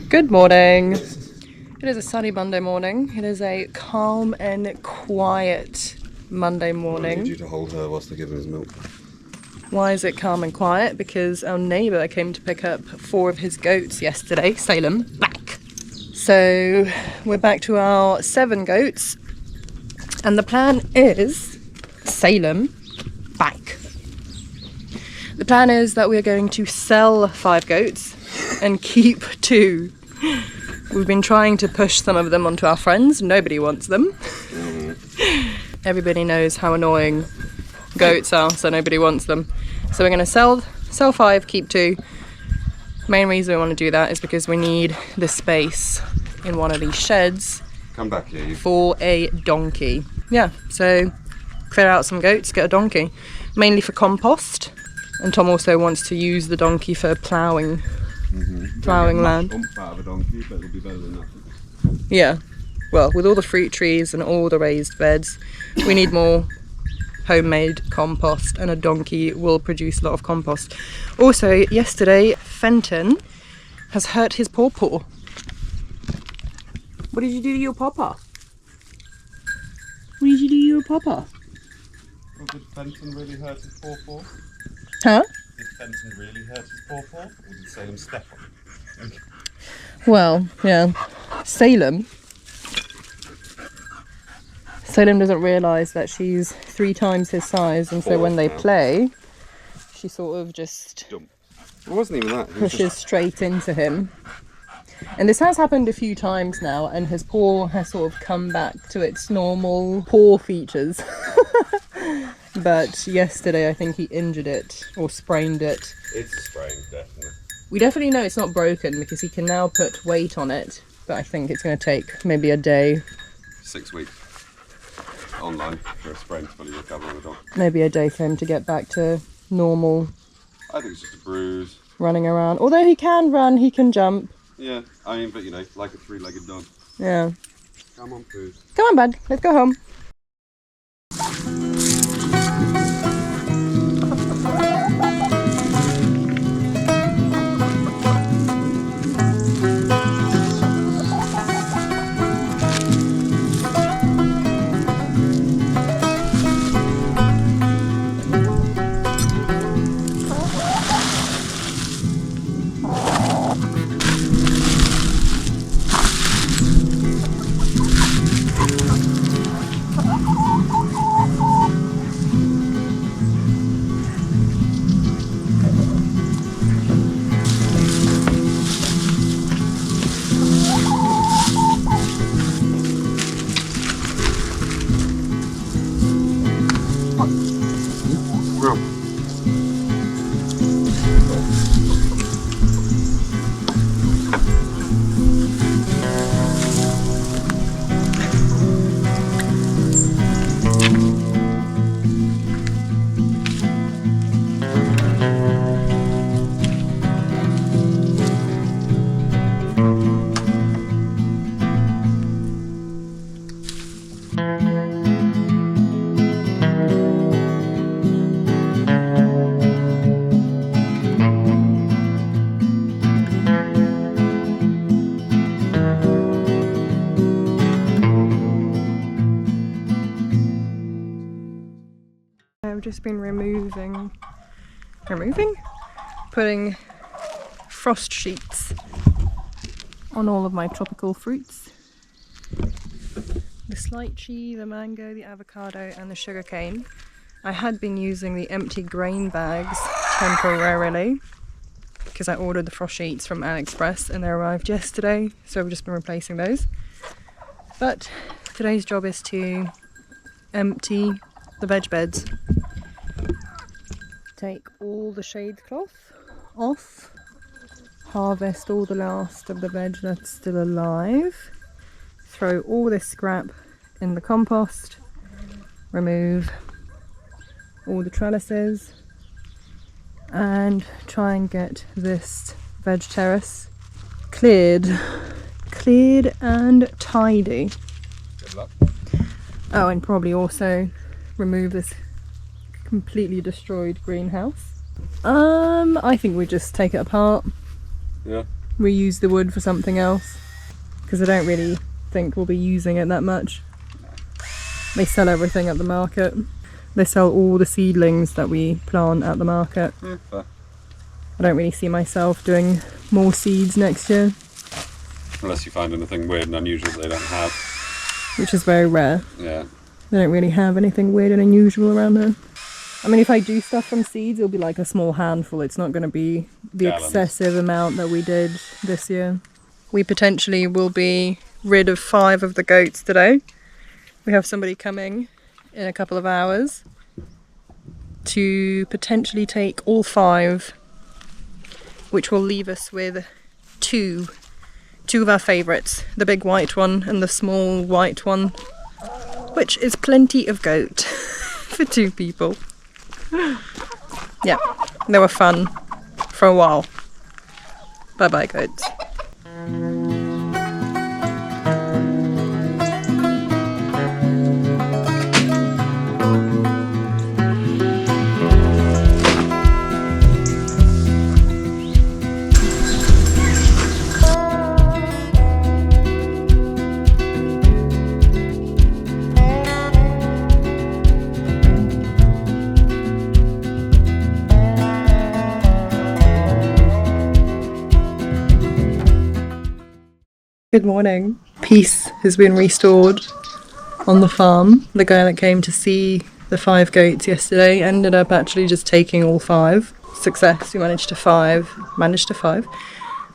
Good morning. It is a sunny Monday morning. It is a calm and quiet Monday morning. I need you to hold her whilst I give him his milk. Why is it calm and quiet? Because our neighbour came to pick up 4 of his goats yesterday. Salem, back. So we're back to our 7 goats. And the plan is Salem, back. The plan is that we're going to sell 5 goats and keep 2. We've been trying to push some of them onto our friends. Nobody wants them. Everybody knows how annoying goats are, so nobody wants them. So we're going to sell 5, keep 2. Main reason we want to do that is because we need the space in one of these sheds. Come back here, you. For a donkey. Yeah, so clear out some goats, get a donkey. Mainly for compost. And Tom also wants to use the donkey for ploughing. Ploughing land. Out of a donkey, but it'll be better than nothing. Yeah. Well, with all the fruit trees and all the raised beds, we need more homemade compost, and a donkey will produce a lot of compost. Also, yesterday, Fenton has hurt his pawpaw. What did you do to your pawpaw? What did you do to your pawpaw? Well, did Fenton really hurt his pawpaw? Huh? Did Fenton really hurt his pawpaw? Or did Salem step on it? Well, yeah. Salem doesn't realise that she's 3 times his size, and so when they play, she sort of just Dump. It wasn't even that. pushes straight into him. And this has happened a few times now, and his paw has sort of come back to its normal paw features. But yesterday I think he injured it or sprained it. It's a sprain, definitely. We definitely know it's not broken because he can now put weight on it, but I think it's going to take maybe a day. 6 weeks. Online for a sprain to fully recover on a dog. Maybe a day for him to get back to normal I think it's just a bruise. running around. Although he can run, he can jump. Yeah, I mean, but you know, like a 3-legged dog. Yeah. Come on, Pooh. Come on, bud. Let's go home. I've just been putting frost sheets on all of my tropical fruits. The lychee, the mango, the avocado and the sugarcane. I had been using the empty grain bags temporarily because I ordered the frost sheets from AliExpress and they arrived yesterday, so I've just been replacing those. But today's job is to empty the veg beds. Take all the shade cloth off, harvest all the last of the veg that's still alive, throw all this scrap in the compost, remove all the trellises and try and get this veg terrace cleared and tidy. Good luck. Oh, and probably also remove this completely destroyed greenhouse. I think we just take it apart. Yeah. reuse the wood for something else, because I don't really think we'll be using it that much. They sell everything at the market. They sell all the seedlings that we plant at the market. Yeah, fair. I don't really see myself doing more seeds next year, Unless you find anything weird and unusual they don't have. which is very rare. Yeah. They don't really have anything weird and unusual around here. I mean, if I do stuff from seeds, it'll be like a small handful. It's not going to be the Gallons. excessive amount that we did this year. We potentially will be rid of 5 of the goats today. We have somebody coming in a couple of hours to potentially take all 5, which will leave us with two of our favourites, the big white one and the small white one, which is plenty of goat for 2 people. Yeah, they were fun for a while. Bye bye, goats. Good morning. Peace has been restored on the farm. The guy that came to see the 5 goats yesterday ended up actually just taking all 5. Success. We managed to 5.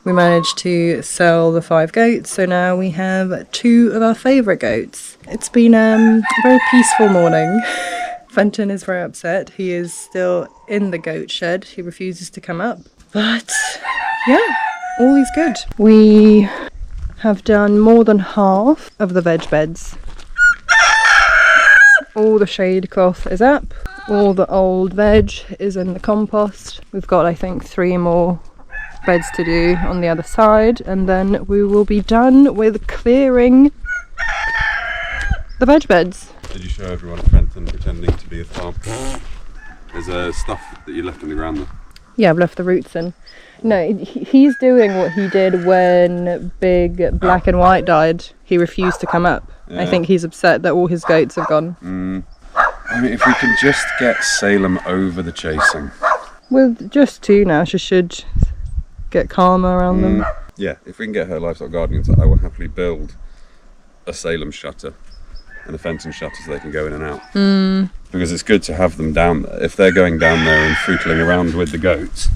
We managed to sell the 5 goats, so now we have 2 of our favourite goats. It's been a very peaceful morning. Fenton is very upset. He is still in the goat shed. He refuses to come up. But yeah, all is good. We have done more than half of the veg beds. All the shade cloth is up. All the old veg is in the compost. We've got, I think, 3 more beds to do on the other side, and then we will be done with clearing the veg beds. Did you show everyone Fenton pretending to be a farm? There's stuff that you left on the ground there. Yeah, I've left the roots in. No, he's doing what he did when Big Black and White died. He refused to come up. Yeah. I think he's upset that all his goats have gone. I mean, if we can just get Salem over the chasing. With just 2 now, she should get calmer around them. Yeah, if we can get her livestock gardening, so I will happily build a Salem shutter and a Fenton shutter so they can go in and out. Because it's good to have them down there. If they're going down there and footling around with the goats,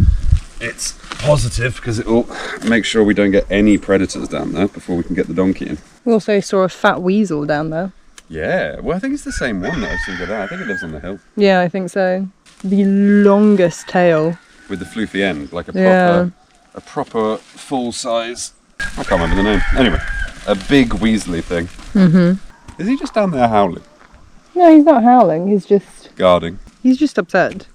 it's positive because it will make sure we don't get any predators down there before we can get the donkey in. We also saw a fat weasel down there. Yeah, well, I think it's the same one that I've seen go down. I think it lives on the hill. Yeah, I think so. The longest tail. With the floofy end, like a proper full size. I can't remember the name. Anyway, a big weaselly thing. Is he just down there howling? No, he's not howling. He's just Guarding. He's just upset.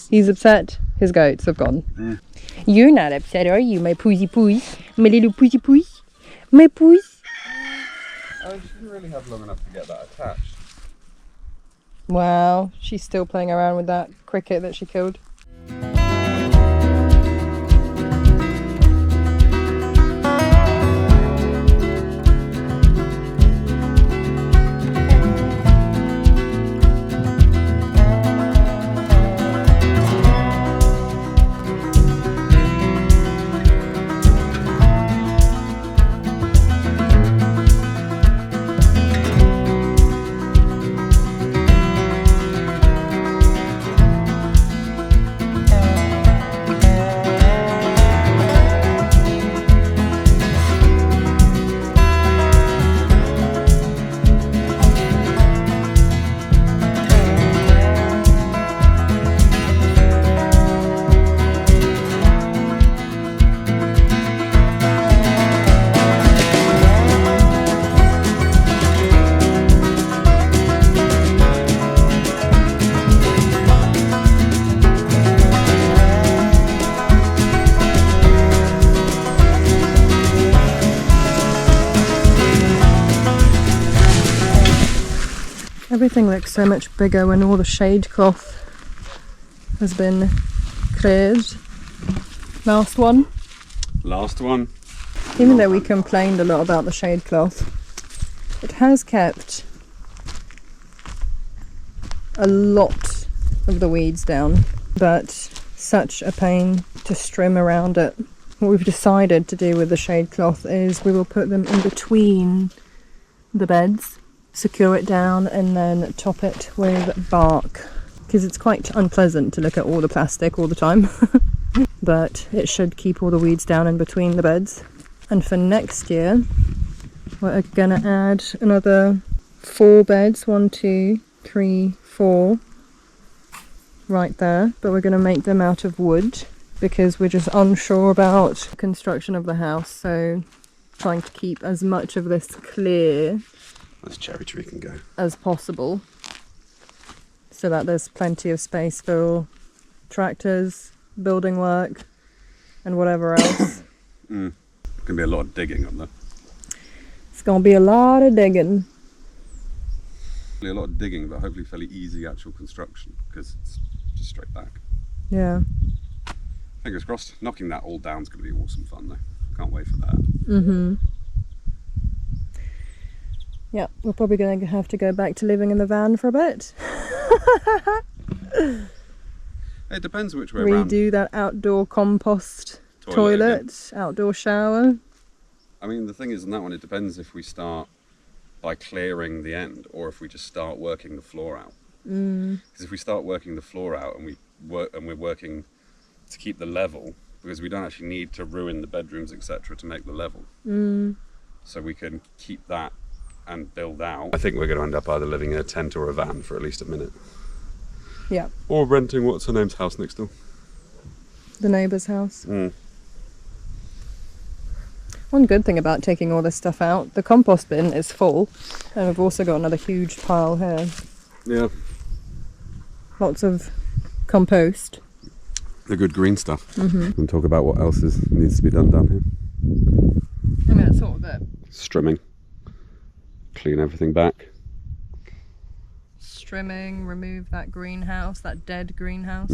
He's upset. His goats have gone. You're not upset, are you, my pussy puss? My little pussy puss? My puss? Oh, she didn't really have long enough to get that attached. Wow, she's still playing around with that cricket that she killed. Everything looks so much bigger when all the shade cloth has been cleared. Last one. Last one. Even though we complained a lot about the shade cloth, it has kept a lot of the weeds down, but such a pain to trim around it. What we've decided to do with the shade cloth is we will put them in between the beds, secure it down, and then top it with bark, because it's quite unpleasant to look at all the plastic all the time. But it should keep all the weeds down in between the beds. And for next year, we're gonna add another 4 beds, 1, 2, 3, 4, right there. But we're gonna make them out of wood because we're just unsure about construction of the house. So trying to keep as much of this clear This cherry tree can go as possible, so that there's plenty of space for tractors, building work, and whatever else. Gonna be a lot of digging up there. It's gonna be a lot of digging. A lot of digging, but hopefully fairly easy actual construction because it's just straight back. Yeah. Fingers crossed. Knocking that all down is going to be awesome fun though. Can't wait for that. Yeah, we're probably going to have to go back to living in the van for a bit. It depends which way around. Redo that outdoor compost toilet, outdoor shower. I mean, the thing is, in that one, it depends if we start by clearing the end or if we just start working the floor out. Because if we start working the floor out and we're working to keep the level, because we don't actually need to ruin the bedrooms, etc., to make the level. So we can keep that and build out. I think we're going to end up either living in a tent or a van for at least a minute. Yeah. Or renting what's her name's house next door. The neighbour's house. One good thing about taking all this stuff out, the compost bin is full, and we've also got another huge pile here. Yeah. Lots of compost. The good green stuff. And talk about what else needs to be done down here. I mean, that's sort of it. Strimming. Clean everything back. Trimming, remove that greenhouse, that dead greenhouse.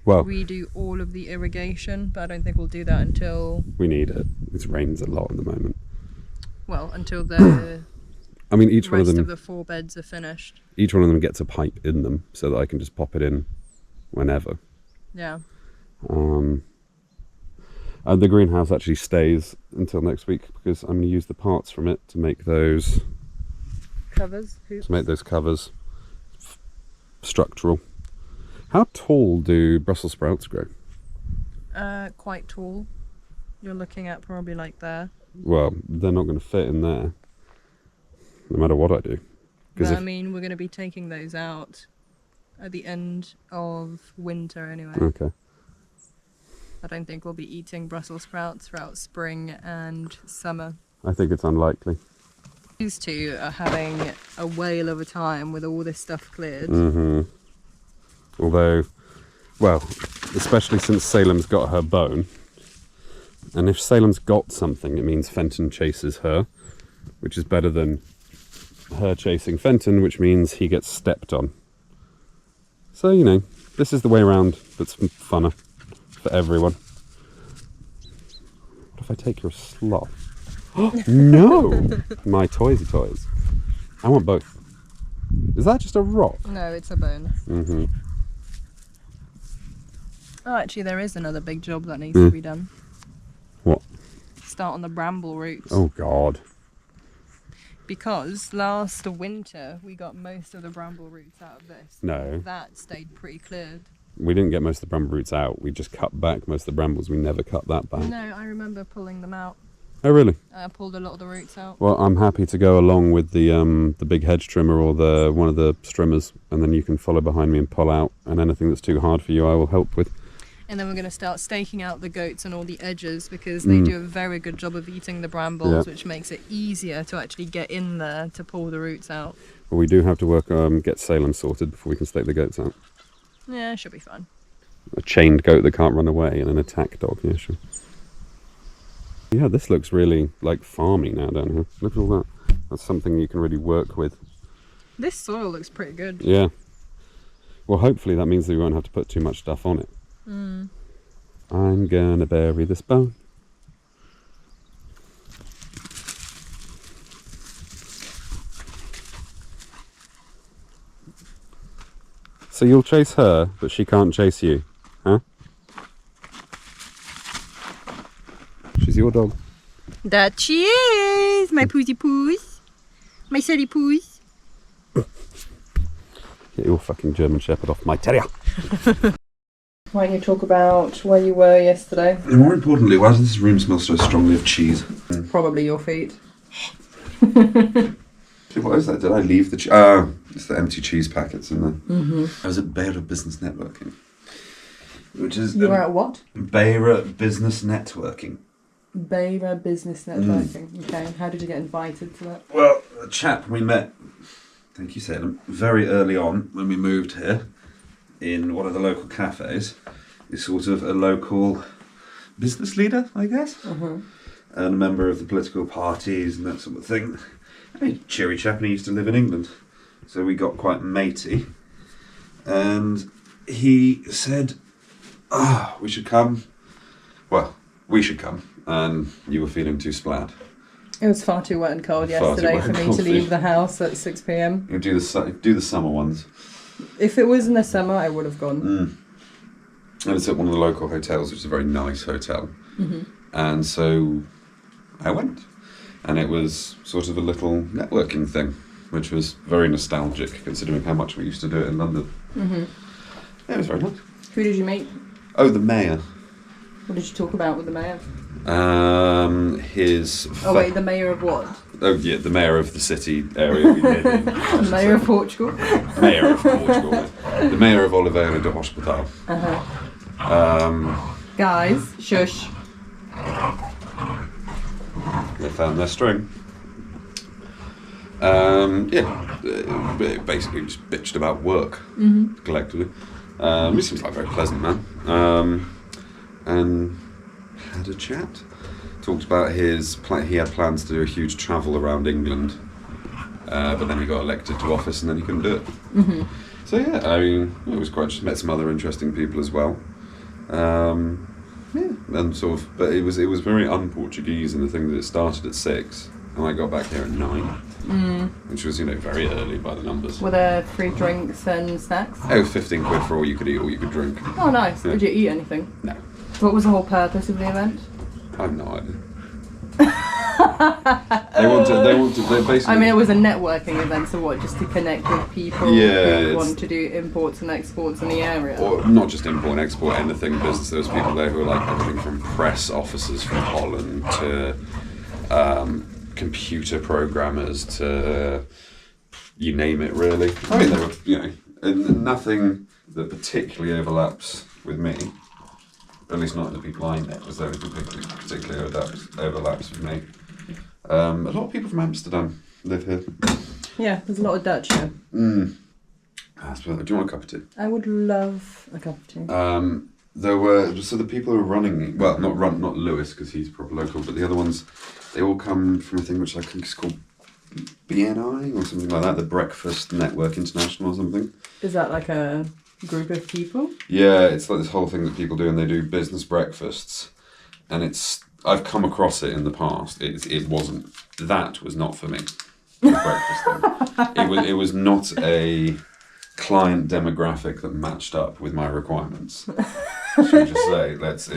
Well, redo all of the irrigation, but I don't think we'll do that until... We need it. It rains a lot at the moment. Well, until the I mean, each one of them... rest of the 4 beds are finished. Each one of them gets a pipe in them so that I can just pop it in whenever. Yeah. And the greenhouse actually stays until next week because I'm going to use the parts from it to make those... Covers? Hoops. To make those covers. Structural. How tall do Brussels sprouts grow? Quite tall. You're looking at probably like there. Well, they're not going to fit in there, no matter what I do. But I mean, we're going to be taking those out at the end of winter anyway. Okay. I don't think we'll be eating Brussels sprouts throughout spring and summer. I think it's unlikely. These two are having a whale of a time with all this stuff cleared. Although, well, especially since Salem's got her bone. And if Salem's got something, it means Fenton chases her, which is better than her chasing Fenton, which means he gets stepped on. So, you know, this is the way around that's funner for everyone. What if I take your sloth? No! My toysy toys. I want both. Is that just a rock? No, it's a bone. Oh, actually, there is another big job that needs to be done. What? Start on the bramble roots. Oh, God. Because last winter, we got most of the bramble roots out of this. No. That stayed pretty cleared. We didn't get most of the bramble roots out. We just cut back most of the brambles. We never cut that back. No, I remember pulling them out. Oh, really? I pulled a lot of the roots out. Well, I'm happy to go along with the big hedge trimmer or one of the trimmers, and then you can follow behind me and pull out. And anything that's too hard for you, I will help with. And then we're going to start staking out the goats on all the edges because they do a very good job of eating the brambles, which makes it easier to actually get in there to pull the roots out. Well, we do have to work get Salem sorted before we can stake the goats out. Yeah, it should be fine. A chained goat that can't run away and an attack dog, yeah, sure. Yeah, this looks really like farmy now down here. Look at all that. That's something you can really work with. This soil looks pretty good. Yeah. Well, hopefully that means that we won't have to put too much stuff on it. I'm gonna bury this bone. So you'll chase her, but she can't chase you, huh? She's your dog. That she is! My poosy poos. My silly poos. Get your fucking German Shepherd off my terrier. Why don't you talk about where you were yesterday? And more importantly, why does this room smell so strongly of cheese? Probably your feet. What is that? Did I leave the cheese? It's the empty cheese packets in there. I was at Brewery Business Networking. Which is... You were at what? Brewery Business Networking. Brewery Business Networking. Okay, how did you get invited to that? Well, a chap we met, thank you, Salem, very early on when we moved here, in one of the local cafes, is sort of a local business leader, I guess, and a member of the political parties and that sort of thing. A cheery chap, and he used to live in England, so we got quite matey. And he said, we should come. Well, we should come, and you were feeling too splat. It was far too wet and cold yesterday for me to leave the house at 6 p.m. You do the summer ones. If it was in the summer, I would have gone. And it's at one of the local hotels, which is a very nice hotel. And so I went. And it was sort of a little networking thing, which was very nostalgic, considering how much we used to do it in London. Yeah, it was very nice. Who did you meet? Oh, the mayor. What did you talk about with the mayor? The mayor of what? Oh, yeah, the mayor of the city area we live in. The mayor of Portugal? Mayor of Portugal. The mayor of Oliveira do Hospital. Guys, shush. They found their string. Basically just bitched about work collectively. He seems like a very pleasant man. And had a chat. Talked about he had plans to do a huge travel around England, but then he got elected to office and then he couldn't do it. So yeah, I mean, it was quite. Just met some other interesting people as well. And sort of, but it was very un-Portuguese in the thing that it started at 6 and I got back here at 9, which was very early by the numbers. Were there free drinks and snacks? Oh, 15 quid for all you could eat, all you could drink. Oh, nice. Yeah. Did you eat anything? No. What was the whole purpose of the event? I have no idea. They basically... I mean, it was a networking event, so what, just to connect with people who want to do imports and exports in the area? Or not just import and export, anything business. There was people there who were like everything from press officers from Holland to computer programmers to you name it, really. I mean, there were, and nothing that particularly overlaps with me. At least not the people I met, was there anything particularly overlaps with me. A lot of people from Amsterdam live here. Yeah, there's a lot of Dutch here. Do you want a cup of tea? I would love a cup of tea. There were the people who were running. Well, not Lewis because he's proper local, but the other ones, they all come from a thing which I think is called BNI or something like that. The Breakfast Network International or something. Is that like a group of people? Yeah, it's like this whole thing that people do, and they do business breakfasts, and I've come across it in the past. It was not for me. The breakfast thing. It was not a client demographic that matched up with my requirements. Should we just say it's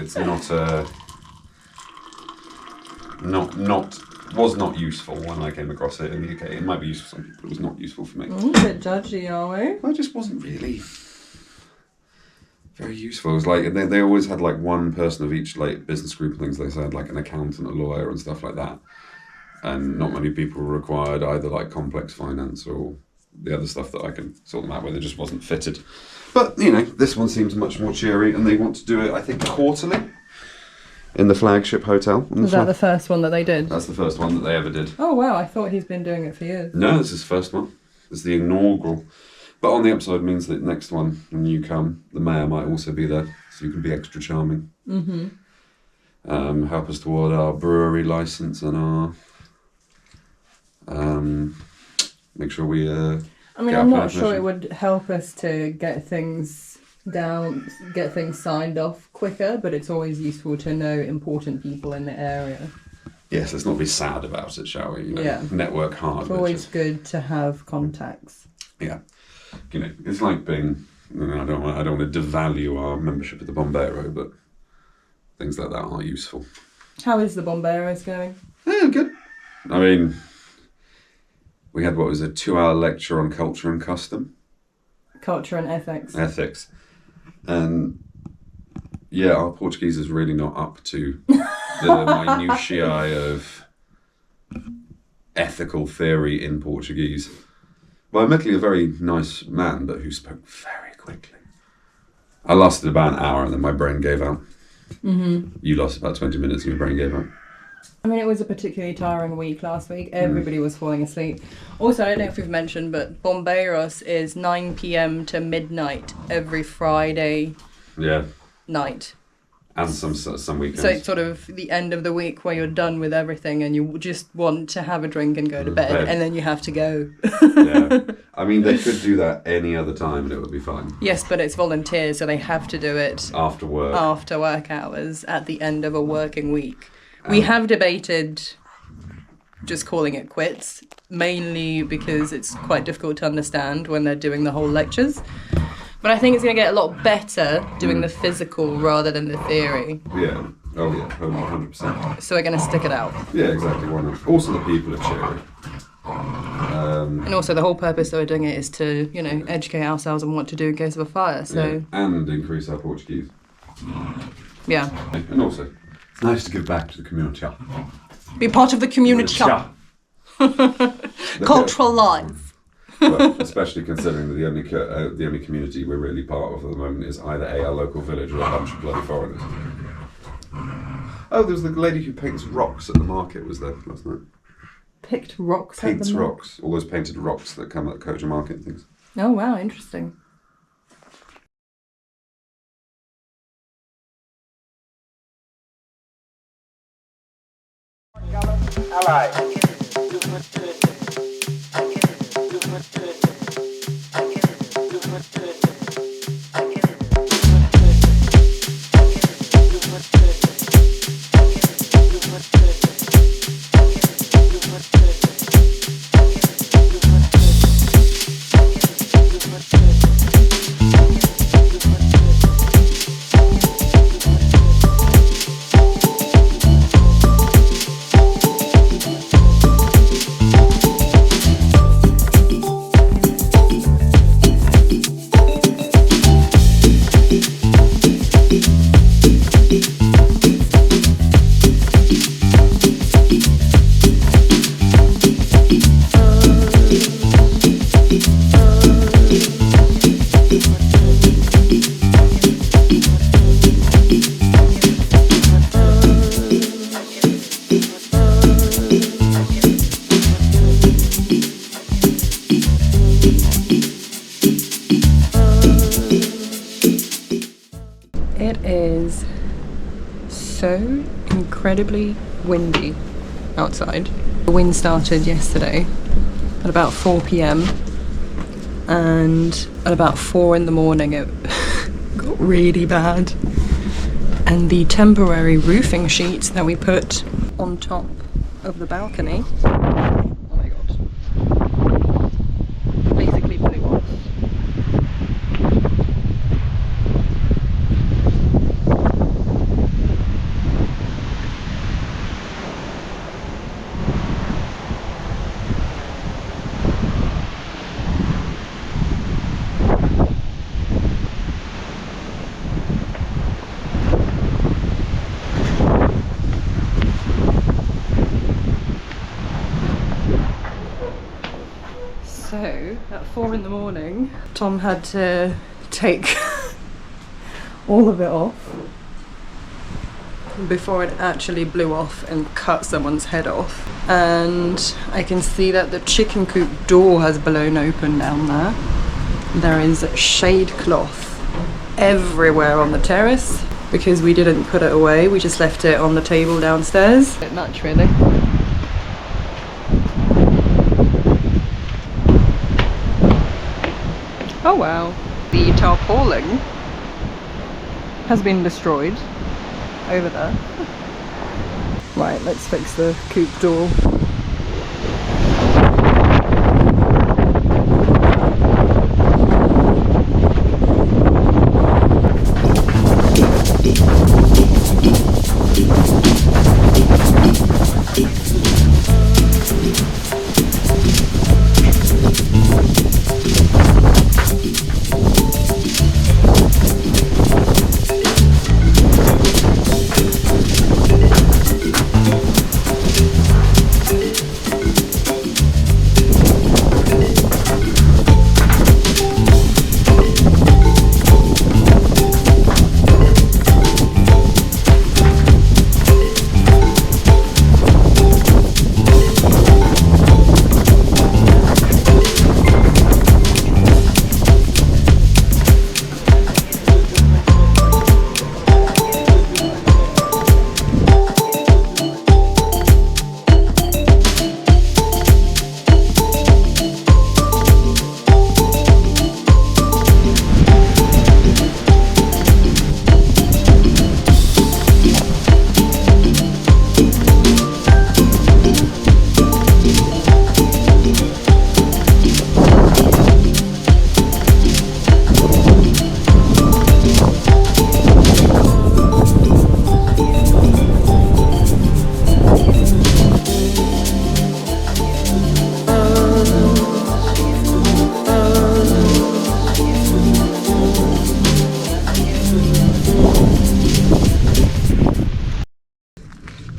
was not useful when I came across it in the UK. It might be useful for some people, but it was not useful for me. A bit judgy, are we? I just wasn't really very useful. It was like they always had like one person of each like business group and things. They said like an accountant, a lawyer, and stuff like that. And not many people were required either like complex finance or the other stuff that I can sort them out with. It just wasn't fitted. But this one seems much more cheery, and they want to do it, I think, quarterly in the flagship hotel. Was that the first one that they did? That's the first one that they ever did. Oh wow! I thought he's been doing it for years. No, this is the first one. It's the inaugural. But on the upside means that next one, when you come, the mayor might also be there, so you can be extra charming. Help us toward our brewery license and our make sure we. I mean, I'm not sure it would help us to get things signed off quicker, but it's always useful to know important people in the area. Yes, let's not be sad about it, shall we? Network hard. It's always good to have contacts. Yeah. It's like being I don't want to devalue our membership at the Bombero, but things like that are useful. How is the Bomberos going? Yeah, good. I mean, we had, what was it, 2-hour lecture on culture and custom? Culture and ethics. Ethics. And yeah, our Portuguese is really not up to the minutiae of ethical theory in Portuguese. Well, admittedly, a very nice man, but who spoke very quickly. I lasted about an hour and then my brain gave out. Mm-hmm. You lasted about 20 minutes and your brain gave out. I mean, it was a particularly tiring week last week. Everybody was falling asleep. Also, I don't know if we've mentioned, but Bombeiros is 9 p.m. to midnight every Friday night. And some weekends. So it's sort of the end of the week where you're done with everything and you just want to have a drink and go to bed. And then you have to go. Yeah. I mean, they could do that any other time and it would be fine. Yes, but it's volunteer, so they have to do it after work hours at the end of a working week. We have debated just calling it quits, mainly because it's quite difficult to understand when they're doing the whole lectures. But I think it's going to get a lot better doing the physical rather than the theory. Yeah. Oh, yeah. 100%. So we're going to stick it out. Yeah, exactly. Why not? Also, the people are cheery. And also, the whole purpose that we're doing it is to, educate ourselves on what to do in case of a fire. So and increase our Portuguese. Yeah. And also, it's nice to give back to the community. Be part of the community. Cultural life. Well, especially considering that the only community we're really part of at the moment is either our local village or a bunch of bloody foreigners. Oh, there was the lady who paints rocks at the market was there last night. Picked rocks? Paints rocks. All those painted rocks that come at the Koja market and things. Oh, wow, interesting. Alright. It is so incredibly windy outside. The wind started yesterday at about 4 p.m. and at about 4 in the morning it got really bad. And the temporary roofing sheet that we put on top of the balcony, oh my god, basically blew off. So, at 4 in the morning, Tom had to take all of it off before it actually blew off and cut someone's head off. And I can see that the chicken coop door has blown open down there. There is shade cloth everywhere on the terrace because we didn't put it away, we just left it on the table downstairs. A bit much, really. Oh wow, the tarpaulin has been destroyed over there. Right, let's fix the coop door.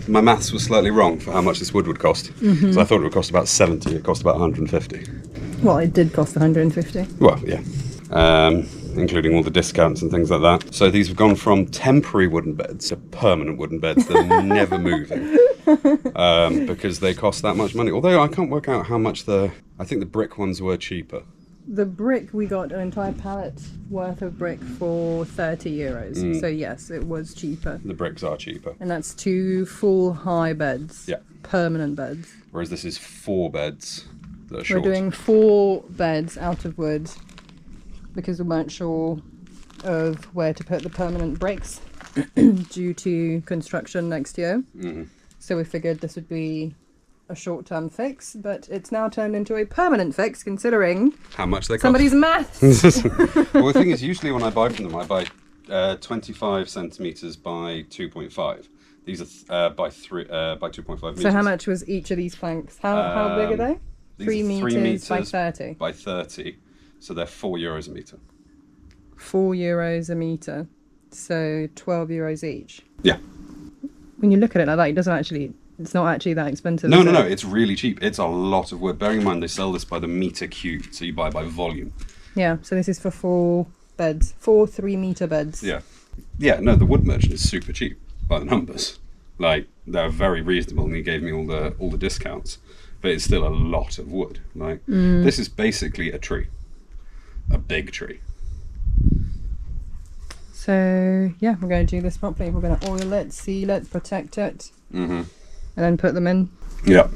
My maths was slightly wrong for how much this wood would cost. So I thought it would cost about 70, it cost about 150. Well, it did cost 150. Well, yeah. Including all the discounts and things like that. So these have gone from temporary wooden beds to permanent wooden beds that are never moving. Because they cost that much money. Although I can't work out how much I think the brick ones were cheaper. The brick, we got an entire pallet worth of brick for 30 euros. So yes, it was cheaper. The bricks are cheaper. And that's 2 full high beds. Yeah. Permanent beds. Whereas this is 4 beds that are short. We're doing 4 beds out of wood because we weren't sure of where to put the permanent bricks due to construction next year. So we figured this would be a short-term fix, but it's now turned into a permanent fix considering how much they cost. Somebody's maths. Well, the thing is, usually when I buy from them, I buy 25 centimetres by 2.5. These are by 2.5 metres. So how much was each of these planks? How big are they? 3 meters by 30. By 30, so they're €4 a metre. €4 a metre, so 12 euros each. Yeah. When you look at it like that, it's not actually that expensive. No, it's really cheap. It's a lot of wood. Bearing in mind they sell this by the metre cubed, so you buy by volume. Yeah, so this is for 4 beds, 4 3-metre beds. Yeah. Yeah, no, the wood merchant is super cheap by the numbers. Like, they're very reasonable, and he gave me all the discounts. But it's still a lot of wood. Like, this is basically a tree. A big tree. So, yeah, we're going to do this properly. We're going to oil it, seal it, protect it. And then put them in. Yeah.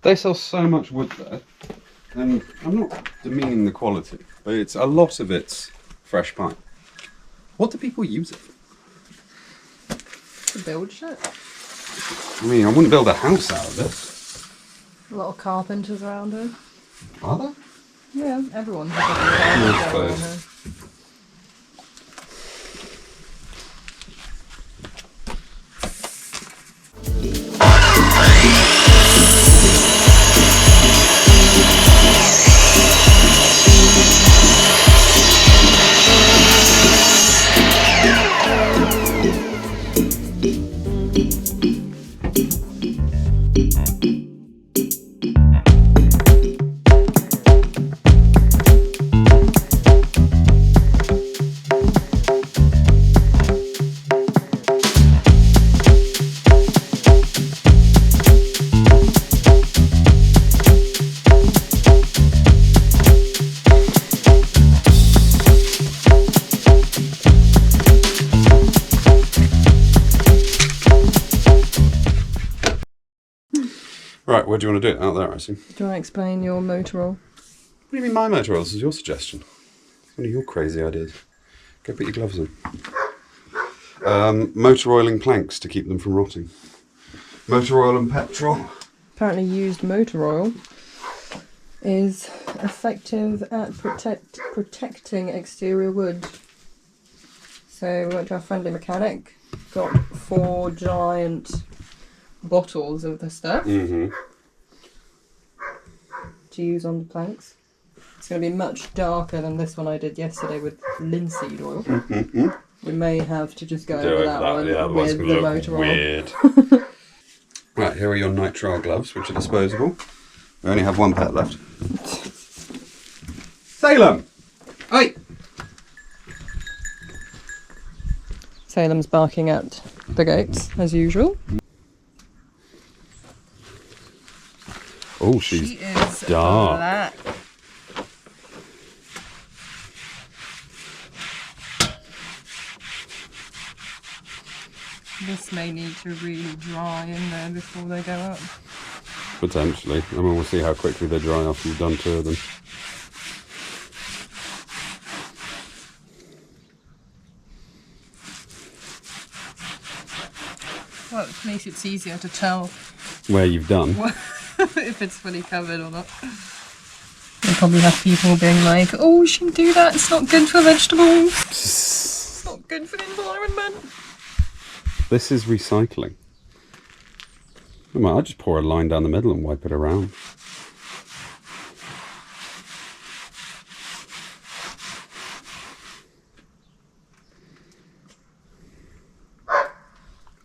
They sell so much wood there, and I'm not demeaning the quality, but it's a lot of it's fresh pine. What do people use it for? To build shit. I mean, I wouldn't build a house out of this. A lot of carpenters around here. Are there? Yeah, everyone's a carpenter I around suppose. here. Right, where do you want to do it? Out there, I see. Do you want to explain your motor oil? What do you mean my motor oil? This is your suggestion. One of your crazy ideas. Go put your gloves on. Motor oiling planks to keep them from rotting. Motor oil and petrol. Apparently used motor oil is effective at protecting exterior wood. So we went to our friendly mechanic, got 4 giant bottles of the stuff to use on the planks. It's going to be much darker than this one I did yesterday with linseed oil. We may have to just go over that one with the motor oil. Right, here are your nitrile gloves, which are disposable. We only have 1 pair left. Salem! Hey! Salem's barking at the goats, as usual. Oh, she's She is dark. black. This may need to really dry in there before they go up. Potentially. I mean, we'll see how quickly they dry after you've done 2 of them. Well, it makes it easier to tell Where you've done. if it's fully covered or not. You'll probably have people being like, oh, you shouldn't do that, it's not good for vegetables. It's not good for the environment. This is recycling. I'd just pour a line down the middle and wipe it around.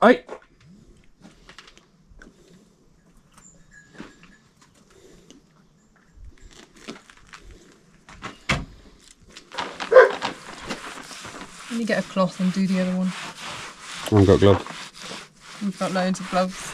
Aye. Can you get a cloth and do the other one? I haven't got gloves. We've got loads of gloves.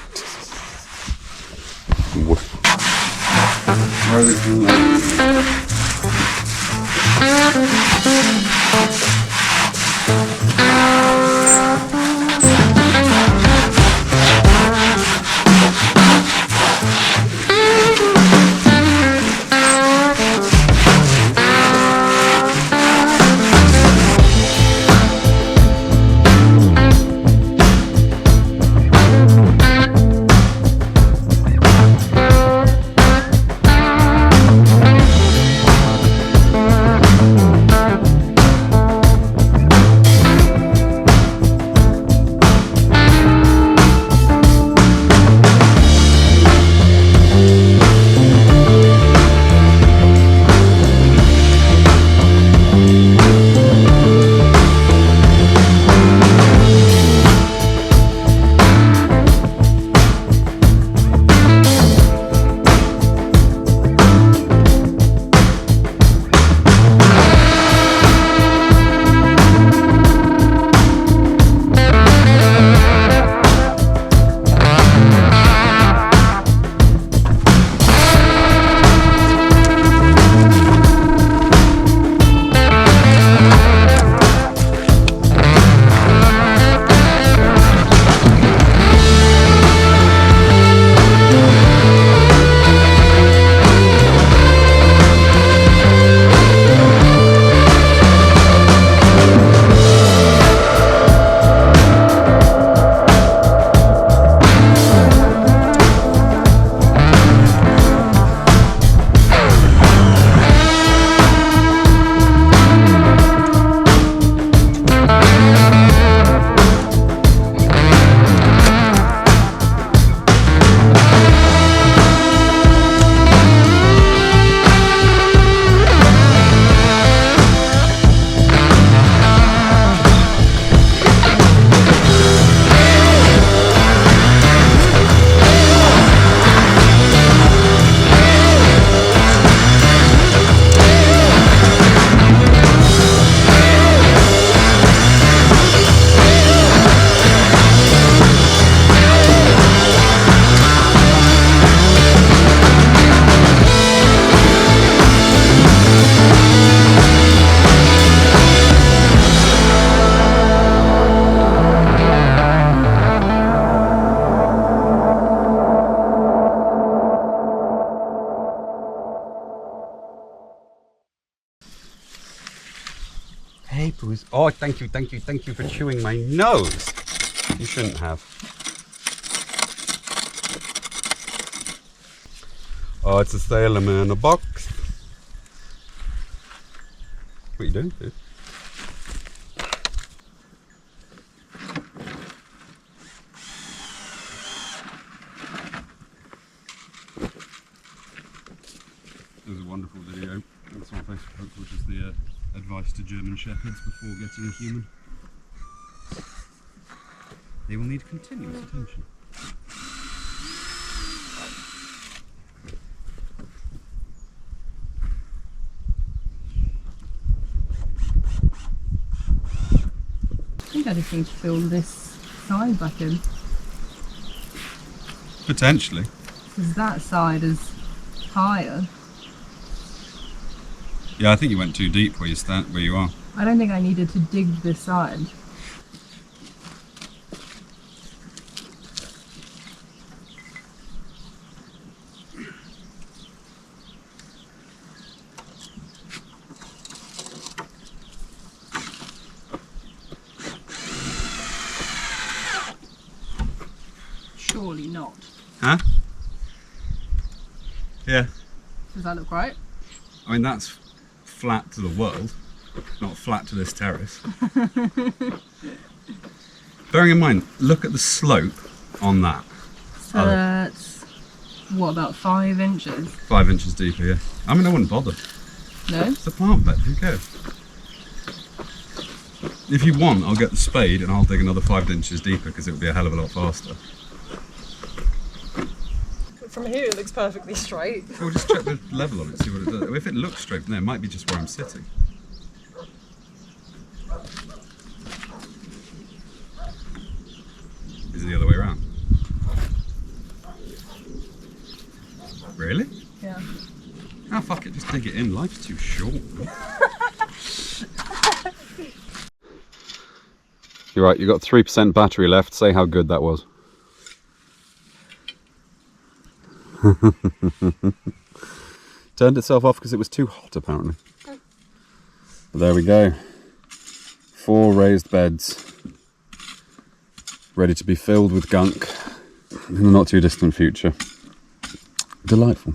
Hey, Bruce. Oh, thank you for chewing my nose. You shouldn't have. Oh, it's a Salem in a box. What are you doing, dude? There's a wonderful video that's on Facebook, which is the advice to German Shepherds before getting a human. They will need continuous attention. I think I just need to fill this side back in. Potentially. Because that side is higher. Yeah, I think you went too deep where you are. I don't think I needed to dig this side. Surely not. Huh? Yeah. Does that look right? I mean, that's flat to the world, not flat to this terrace. Bearing in mind, look at the slope on that. So that's, what, about 5 inches? 5 inches deeper, yeah. I mean, I wouldn't bother. No? It's a plant bed, who cares? If you want, I'll get the spade and I'll dig another 5 inches deeper because it would be a hell of a lot faster. From here it looks perfectly straight. We'll just check the level on it, see what it does. If it looks straight from there, it might be just where I'm sitting. Is it the other way around? Really? Yeah. Ah, fuck it, just dig it in. Life's too short. You're right, you've got 3% battery left. Say how good that was. Turned itself off because it was too hot, apparently. But there we go. 4 raised beds, ready to be filled with gunk in the not too distant future. Delightful.